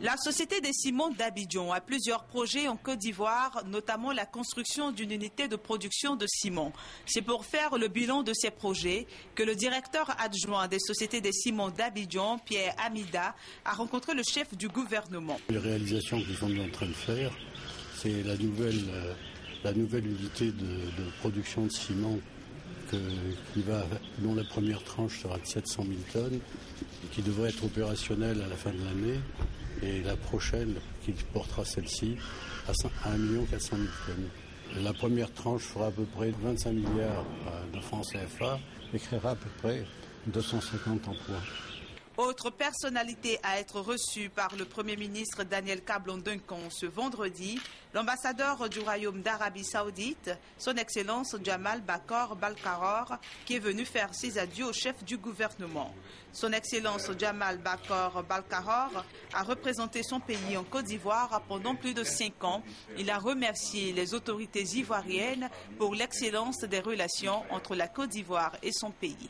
La Société des ciments d'Abidjan a plusieurs projets en Côte d'Ivoire, notamment la construction d'une unité de production de ciment. C'est pour faire le bilan de ces projets que le directeur adjoint des Sociétés des ciments d'Abidjan, Pierre Amida, a rencontré le chef du gouvernement. Les réalisations qu'ils sont en train de faire, c'est la nouvelle unité de production de ciment dont la première tranche sera de 700 000 tonnes, qui devrait être opérationnelle à la fin de l'année, et la prochaine, qui portera celle-ci, à 1 400 000 tonnes. La première tranche fera à peu près 25 milliards de francs CFA et créera à peu près 250 emplois. Autre personnalité à être reçue par le Premier ministre Daniel Kablon-Duncan ce vendredi, l'ambassadeur du Royaume d'Arabie Saoudite, son Excellence Jamal Bakor Balkaror, qui est venu faire ses adieux au chef du gouvernement. Son Excellence Jamal Bakor Balkaror a représenté son pays en Côte d'Ivoire pendant plus de 5 ans. Il a remercié les autorités ivoiriennes pour l'excellence des relations entre la Côte d'Ivoire et son pays.